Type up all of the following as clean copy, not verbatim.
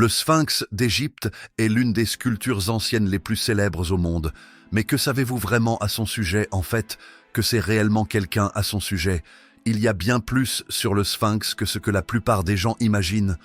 Le Sphinx d'Égypte est l'une des sculptures anciennes les plus célèbres au monde. Mais que savez-vous vraiment à son sujet, en fait, que c'est réellement quelqu'un à son sujet? Il y a bien plus sur le Sphinx que ce que la plupart des gens imaginent.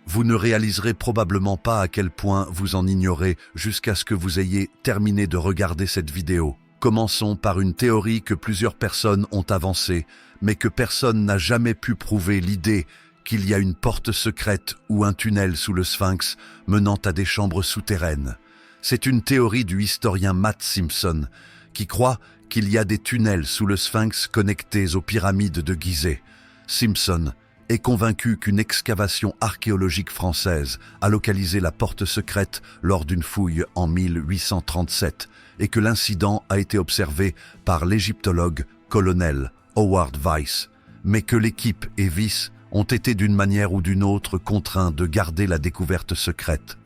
Vous ne réaliserez probablement pas à quel point vous en ignorez jusqu'à ce que vous ayez terminé de regarder cette vidéo. Commençons par une théorie que plusieurs personnes ont avancée, mais que personne n'a jamais pu prouver, l'idée qu'il y a une porte secrète ou un tunnel sous le Sphinx menant à des chambres souterraines. C'est une théorie du historien Matt Simpson, qui croit qu'il y a des tunnels sous le Sphinx connectés aux pyramides de Gizeh. Simpson est convaincu qu'une excavation archéologique française a localisé la porte secrète lors d'une fouille en 1837 et que l'incident a été observé par l'égyptologue colonel Howard Weiss, mais que l'équipe et Weiss ont été d'une manière ou d'une autre contraints de garder la découverte secrète.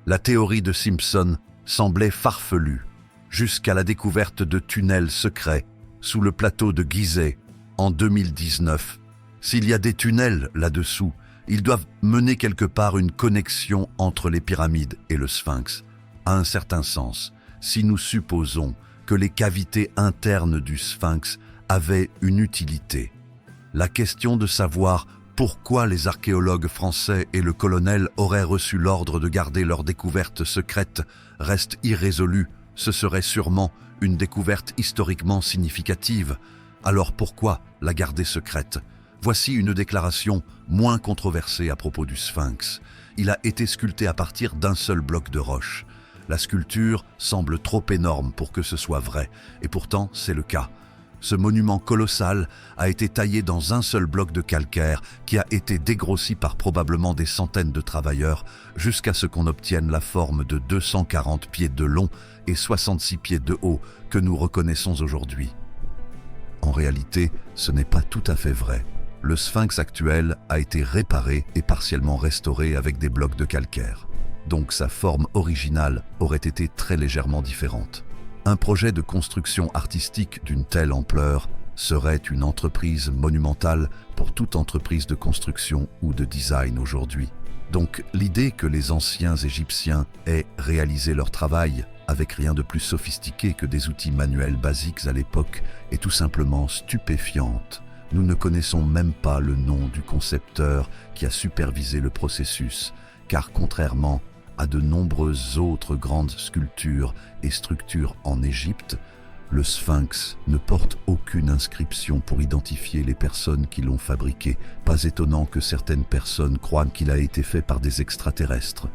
La théorie de Simpson semblait farfelue, jusqu'à la découverte de tunnels secrets sous le plateau de Gizeh en 2019. S'il y a des tunnels là-dessous, ils doivent mener quelque part une connexion entre les pyramides et le Sphinx. À un certain sens, si nous supposons que les cavités internes du Sphinx avaient une utilité, la question de savoir pourquoi les archéologues français et le colonel auraient reçu l'ordre de garder leur découverte secrète reste irrésolue. Ce serait sûrement une découverte historiquement significative. Alors pourquoi la garder secrète? Voici une déclaration moins controversée à propos du Sphinx. Il a été sculpté à partir d'un seul bloc de roche. La sculpture semble trop énorme pour que ce soit vrai, et pourtant c'est le cas. Ce monument colossal a été taillé dans un seul bloc de calcaire qui a été dégrossi par probablement des centaines de travailleurs jusqu'à ce qu'on obtienne la forme de 240 pieds de long et 66 pieds de haut que nous reconnaissons aujourd'hui. En réalité, ce n'est pas tout à fait vrai. Le Sphinx actuel a été réparé et partiellement restauré avec des blocs de calcaire. Donc sa forme originale aurait été très légèrement différente. Un projet de construction artistique d'une telle ampleur serait une entreprise monumentale pour toute entreprise de construction ou de design aujourd'hui. Donc l'idée que les anciens Égyptiens aient réalisé leur travail avec rien de plus sophistiqué que des outils manuels basiques à l'époque est tout simplement stupéfiante. Nous ne connaissons même pas le nom du concepteur qui a supervisé le processus, car contrairement à de nombreuses autres grandes sculptures et structures en Égypte, le Sphinx ne porte aucune inscription pour identifier les personnes qui l'ont fabriqué. Pas étonnant que certaines personnes croient qu'il a été fait par des extraterrestres.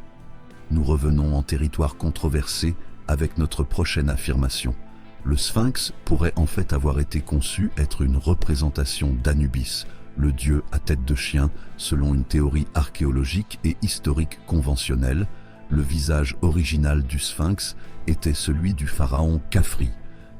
Nous revenons en territoire controversé avec notre prochaine affirmation. Le Sphinx pourrait en fait avoir été conçu être une représentation d'Anubis, le dieu à tête de chien, selon une théorie archéologique et historique conventionnelle. Le visage original du Sphinx était celui du pharaon Khafri,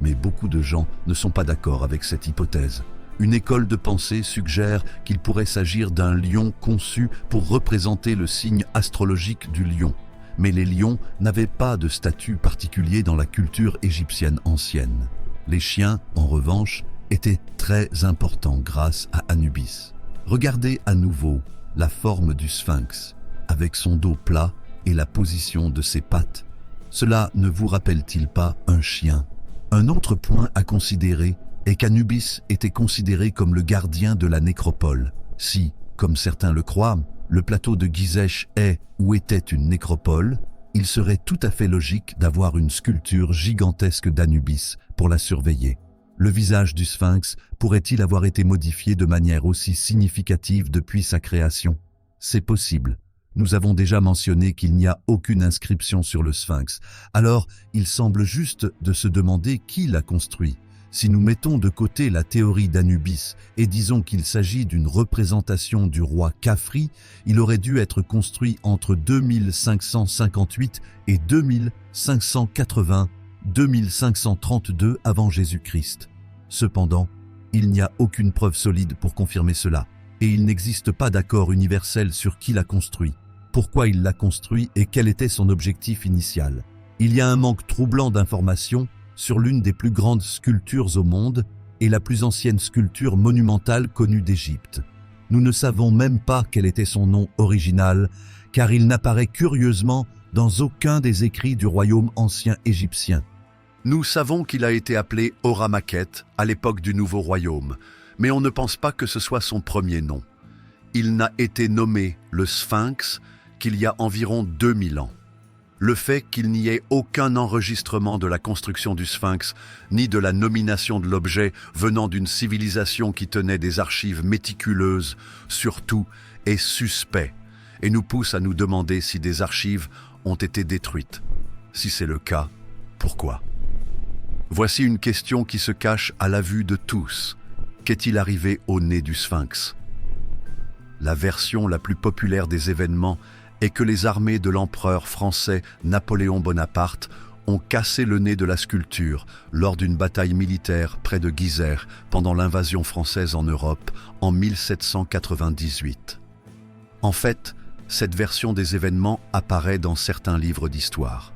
mais beaucoup de gens ne sont pas d'accord avec cette hypothèse. Une école de pensée suggère qu'il pourrait s'agir d'un lion conçu pour représenter le signe astrologique du lion. Mais les lions n'avaient pas de statut particulier dans la culture égyptienne ancienne. Les chiens, en revanche, étaient très importants grâce à Anubis. Regardez à nouveau la forme du Sphinx, avec son dos plat et la position de ses pattes. Cela ne vous rappelle-t-il pas un chien? Un autre point à considérer est qu'Anubis était considéré comme le gardien de la nécropole. Si, comme certains le croient, le plateau de Gizeh est ou était une nécropole, il serait tout à fait logique d'avoir une sculpture gigantesque d'Anubis pour la surveiller. Le visage du Sphinx pourrait-il avoir été modifié de manière aussi significative depuis sa création? C'est possible. Nous avons déjà mentionné qu'il n'y a aucune inscription sur le Sphinx. Alors, il semble juste de se demander qui l'a construit. Si nous mettons de côté la théorie d'Anubis et disons qu'il s'agit d'une représentation du roi Khafri, il aurait dû être construit entre 2558 et 2532 avant Jésus-Christ. Cependant, il n'y a aucune preuve solide pour confirmer cela, et il n'existe pas d'accord universel sur qui l'a construit, pourquoi il l'a construit et quel était son objectif initial. Il y a un manque troublant d'informations sur l'une des plus grandes sculptures au monde et la plus ancienne sculpture monumentale connue d'Égypte. Nous ne savons même pas quel était son nom original, car il n'apparaît curieusement dans aucun des écrits du royaume ancien égyptien. Nous savons qu'il a été appelé Ora-Maquette à l'époque du Nouveau Royaume, mais on ne pense pas que ce soit son premier nom. Il n'a été nommé le Sphinx qu'il y a environ 2000 ans. Le fait qu'il n'y ait aucun enregistrement de la construction du Sphinx, ni de la nomination de l'objet venant d'une civilisation qui tenait des archives méticuleuses, surtout, est suspect, et nous pousse à nous demander si des archives ont été détruites. Si c'est le cas, pourquoi? Voici une question qui se cache à la vue de tous. Qu'est-il arrivé au nez du Sphinx? La version la plus populaire des événements est que les armées de l'empereur français Napoléon Bonaparte ont cassé le nez de la sculpture lors d'une bataille militaire près de Gizeh pendant l'invasion française en Europe en 1798. En fait, cette version des événements apparaît dans certains livres d'histoire.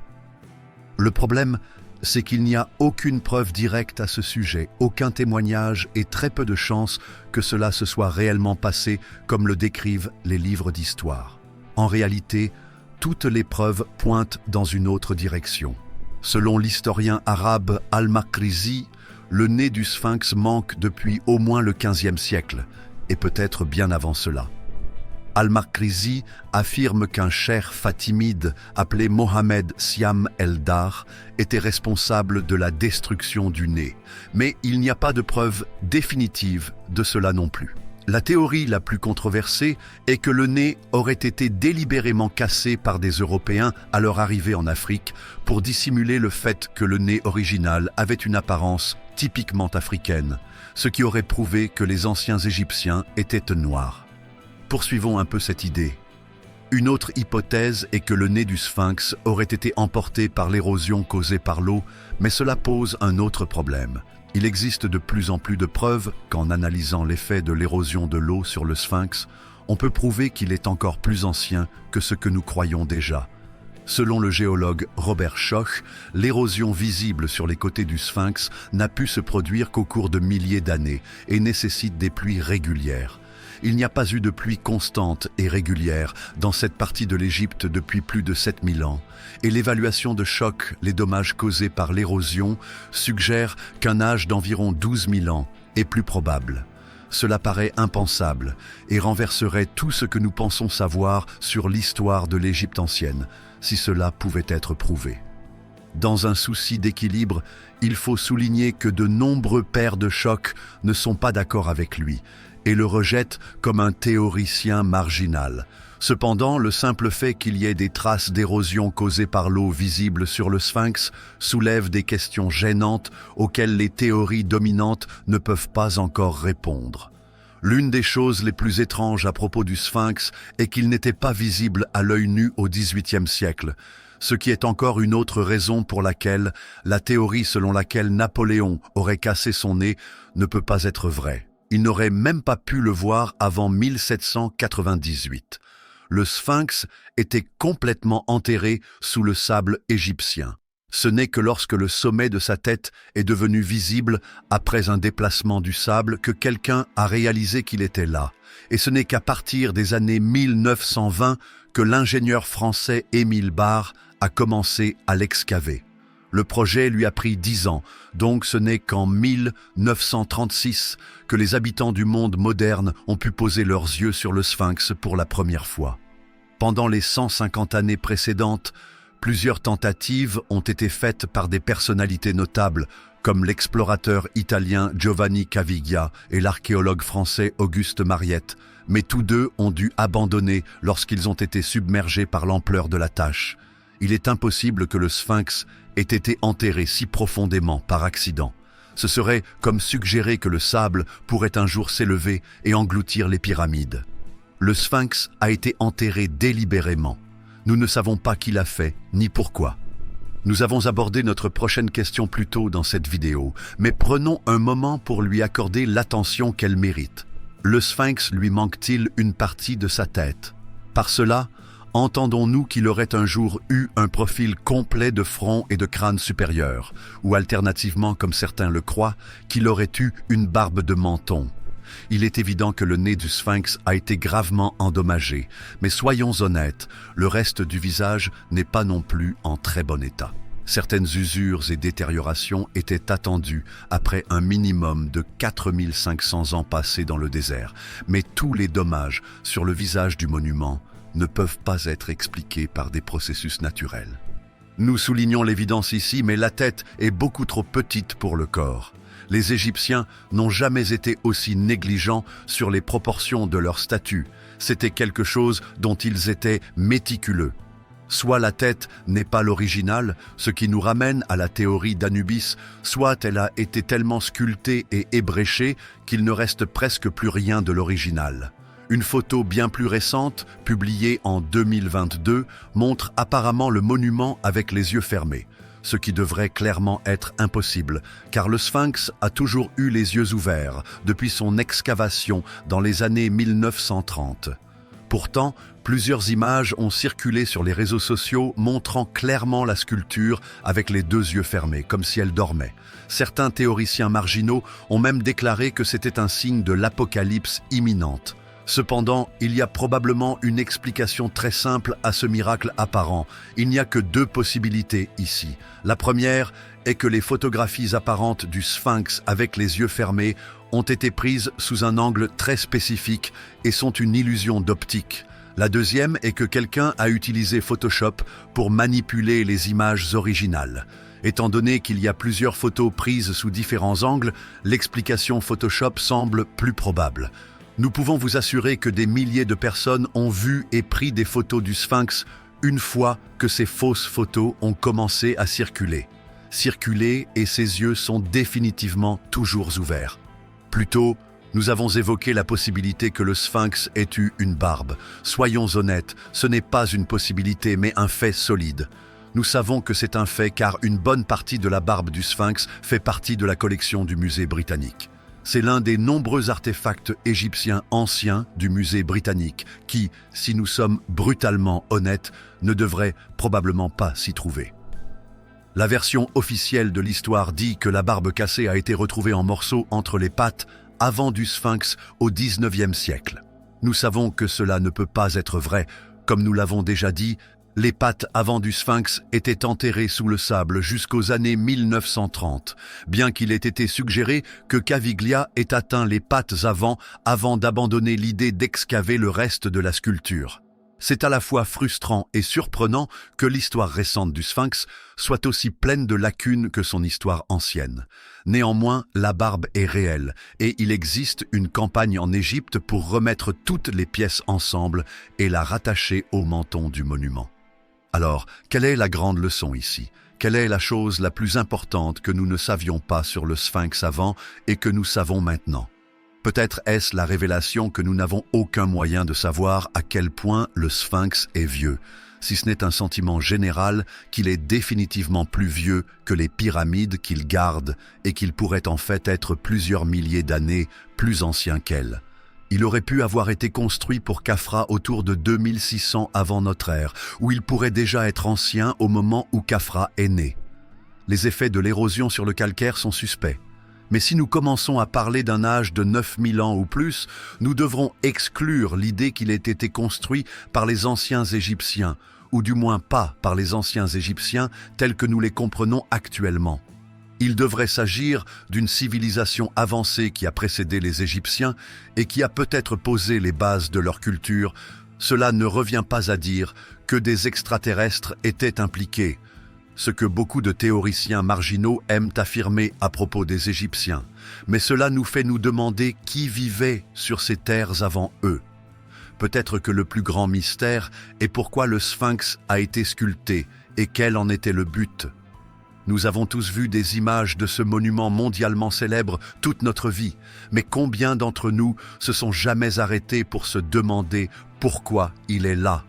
Le problème, c'est qu'il n'y a aucune preuve directe à ce sujet, aucun témoignage et très peu de chances que cela se soit réellement passé comme le décrivent les livres d'histoire. En réalité, toutes les preuves pointent dans une autre direction. Selon l'historien arabe Al-Makrizi, le nez du Sphinx manque depuis au moins le XVe siècle, et peut-être bien avant cela. Al-Makrizi affirme qu'un cheikh fatimide appelé Mohamed Siam el-Dar était responsable de la destruction du nez, mais il n'y a pas de preuve définitive de cela non plus. La théorie la plus controversée est que le nez aurait été délibérément cassé par des Européens à leur arrivée en Afrique pour dissimuler le fait que le nez original avait une apparence typiquement africaine, ce qui aurait prouvé que les anciens Égyptiens étaient noirs. Poursuivons un peu cette idée. Une autre hypothèse est que le nez du Sphinx aurait été emporté par l'érosion causée par l'eau, mais cela pose un autre problème. Il existe de plus en plus de preuves qu'en analysant l'effet de l'érosion de l'eau sur le Sphinx, on peut prouver qu'il est encore plus ancien que ce que nous croyons déjà. Selon le géologue Robert Schoch, l'érosion visible sur les côtés du Sphinx n'a pu se produire qu'au cours de milliers d'années et nécessite des pluies régulières. Il n'y a pas eu de pluie constante et régulière dans cette partie de l'Égypte depuis plus de 7000 ans, et l'évaluation de Schoch, les dommages causés par l'érosion, suggère qu'un âge d'environ 12 000 ans est plus probable. Cela paraît impensable et renverserait tout ce que nous pensons savoir sur l'histoire de l'Égypte ancienne, si cela pouvait être prouvé. Dans un souci d'équilibre, il faut souligner que de nombreux pairs de Schoch ne sont pas d'accord avec lui et le rejettent comme un théoricien marginal. Cependant, le simple fait qu'il y ait des traces d'érosion causées par l'eau visibles sur le Sphinx soulève des questions gênantes auxquelles les théories dominantes ne peuvent pas encore répondre. L'une des choses les plus étranges à propos du Sphinx est qu'il n'était pas visible à l'œil nu au XVIIIe siècle, ce qui est encore une autre raison pour laquelle la théorie selon laquelle Napoléon aurait cassé son nez ne peut pas être vraie. Il n'aurait même pas pu le voir avant 1798. Le Sphinx était complètement enterré sous le sable égyptien. Ce n'est que lorsque le sommet de sa tête est devenu visible après un déplacement du sable que quelqu'un a réalisé qu'il était là. Et ce n'est qu'à partir des années 1920 que l'ingénieur français Émile Barre a commencé à l'excaver. Le projet lui a pris 10 ans, donc ce n'est qu'en 1936 que les habitants du monde moderne ont pu poser leurs yeux sur le Sphinx pour la première fois. Pendant les 150 années précédentes, plusieurs tentatives ont été faites par des personnalités notables, comme l'explorateur italien Giovanni Caviglia et l'archéologue français Auguste Mariette, mais tous deux ont dû abandonner lorsqu'ils ont été submergés par l'ampleur de la tâche. Il est impossible que le Sphinx ait été enterré si profondément par accident. Ce serait comme suggérer que le sable pourrait un jour s'élever et engloutir les pyramides. Le Sphinx a été enterré délibérément. Nous ne savons pas qui l'a fait, ni pourquoi. Nous avons abordé notre prochaine question plus tôt dans cette vidéo, mais prenons un moment pour lui accorder l'attention qu'elle mérite. Le Sphinx lui manque-t-il une partie de sa tête? Par cela, entendons-nous qu'il aurait un jour eu un profil complet de front et de crâne supérieur, ou alternativement, comme certains le croient, qu'il aurait eu une barbe de menton? Il est évident que le nez du sphinx a été gravement endommagé, mais soyons honnêtes, le reste du visage n'est pas non plus en très bon état. Certaines usures et détériorations étaient attendues après un minimum de 4500 ans passés dans le désert, mais tous les dommages sur le visage du monument ne peuvent pas être expliqués par des processus naturels. Nous soulignons l'évidence ici, mais la tête est beaucoup trop petite pour le corps. Les Égyptiens n'ont jamais été aussi négligents sur les proportions de leur statue. C'était quelque chose dont ils étaient méticuleux. Soit la tête n'est pas l'original, ce qui nous ramène à la théorie d'Anubis, soit elle a été tellement sculptée et ébréchée qu'il ne reste presque plus rien de l'original. Une photo bien plus récente, publiée en 2022, montre apparemment le monument avec les yeux fermés, ce qui devrait clairement être impossible, car le sphinx a toujours eu les yeux ouverts depuis son excavation dans les années 1930. Pourtant, plusieurs images ont circulé sur les réseaux sociaux montrant clairement la sculpture avec les deux yeux fermés, comme si elle dormait. Certains théoriciens marginaux ont même déclaré que c'était un signe de l'apocalypse imminente. Cependant, il y a probablement une explication très simple à ce miracle apparent. Il n'y a que deux possibilités ici. La première est que les photographies apparentes du sphinx avec les yeux fermés ont été prises sous un angle très spécifique et sont une illusion d'optique. La deuxième est que quelqu'un a utilisé Photoshop pour manipuler les images originales. Étant donné qu'il y a plusieurs photos prises sous différents angles, l'explication Photoshop semble plus probable. Nous pouvons vous assurer que des milliers de personnes ont vu et pris des photos du sphinx une fois que ces fausses photos ont commencé à circuler. Et ses yeux sont définitivement toujours ouverts. Plus tôt, nous avons évoqué la possibilité que le sphinx ait eu une barbe. Soyons honnêtes, ce n'est pas une possibilité mais un fait solide. Nous savons que c'est un fait car une bonne partie de la barbe du sphinx fait partie de la collection du musée britannique. C'est l'un des nombreux artefacts égyptiens anciens du musée britannique qui, si nous sommes brutalement honnêtes, ne devrait probablement pas s'y trouver. La version officielle de l'histoire dit que la barbe cassée a été retrouvée en morceaux entre les pattes avant du sphinx au XIXe siècle. Nous savons que cela ne peut pas être vrai. Comme nous l'avons déjà dit, les pattes avant du sphinx étaient enterrées sous le sable jusqu'aux années 1930, bien qu'il ait été suggéré que Caviglia ait atteint les pattes avant d'abandonner l'idée d'excaver le reste de la sculpture. C'est à la fois frustrant et surprenant que l'histoire récente du sphinx soit aussi pleine de lacunes que son histoire ancienne. Néanmoins, la barbe est réelle et il existe une campagne en Égypte pour remettre toutes les pièces ensemble et la rattacher au menton du monument. Alors, quelle est la grande leçon ici? Quelle est la chose la plus importante que nous ne savions pas sur le sphinx avant et que nous savons maintenant? Peut-être est-ce la révélation que nous n'avons aucun moyen de savoir à quel point le sphinx est vieux, si ce n'est un sentiment général qu'il est définitivement plus vieux que les pyramides qu'il garde et qu'il pourrait en fait être plusieurs milliers d'années plus ancien qu'elles. Il aurait pu avoir été construit pour Khafra autour de 2600 avant notre ère, ou il pourrait déjà être ancien au moment où Khafra est né. Les effets de l'érosion sur le calcaire sont suspects. Mais si nous commençons à parler d'un âge de 9000 ans ou plus, nous devrons exclure l'idée qu'il ait été construit par les anciens Égyptiens, ou du moins pas par les anciens Égyptiens tels que nous les comprenons actuellement. Il devrait s'agir d'une civilisation avancée qui a précédé les Égyptiens et qui a peut-être posé les bases de leur culture. Cela ne revient pas à dire que des extraterrestres étaient impliqués, ce que beaucoup de théoriciens marginaux aiment affirmer à propos des Égyptiens. Mais cela nous fait nous demander qui vivait sur ces terres avant eux. Peut-être que le plus grand mystère est pourquoi le sphinx a été sculpté et quel en était le but. Nous avons tous vu des images de ce monument mondialement célèbre toute notre vie, mais combien d'entre nous se sont jamais arrêtés pour se demander pourquoi il est là?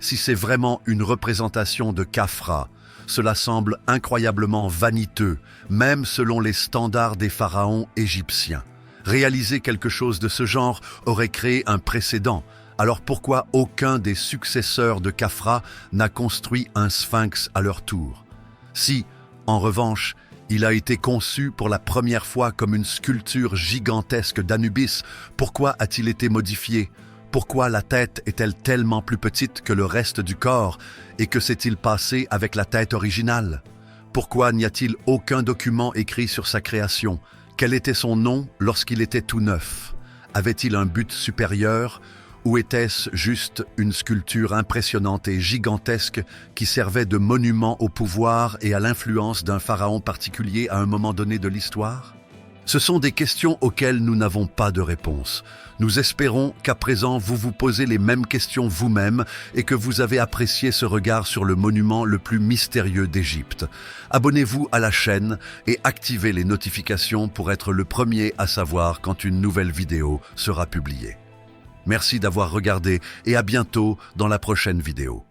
Si c'est vraiment une représentation de Khafra, cela semble incroyablement vaniteux, même selon les standards des pharaons égyptiens. Réaliser quelque chose de ce genre aurait créé un précédent. Alors pourquoi aucun des successeurs de Khafra n'a construit un sphinx à leur tour? Si, en revanche, Il a été conçu pour la première fois comme une sculpture gigantesque d'Anubis. Pourquoi a-t-il été modifié? Pourquoi la tête est-elle tellement plus petite que le reste du corps? Et que s'est-il passé avec la tête originale? Pourquoi n'y a-t-il aucun document écrit sur sa création? Quel était son nom lorsqu'il était tout neuf? Avait-il un but supérieur? Ou était-ce juste une sculpture impressionnante et gigantesque qui servait de monument au pouvoir et à l'influence d'un pharaon particulier à un moment donné de l'histoire? Ce sont des questions auxquelles nous n'avons pas de réponse. Nous espérons qu'à présent vous vous posez les mêmes questions vous-même et que vous avez apprécié ce regard sur le monument le plus mystérieux d'Égypte. Abonnez-vous à la chaîne et activez les notifications pour être le premier à savoir quand une nouvelle vidéo sera publiée. Merci d'avoir regardé et à bientôt dans la prochaine vidéo.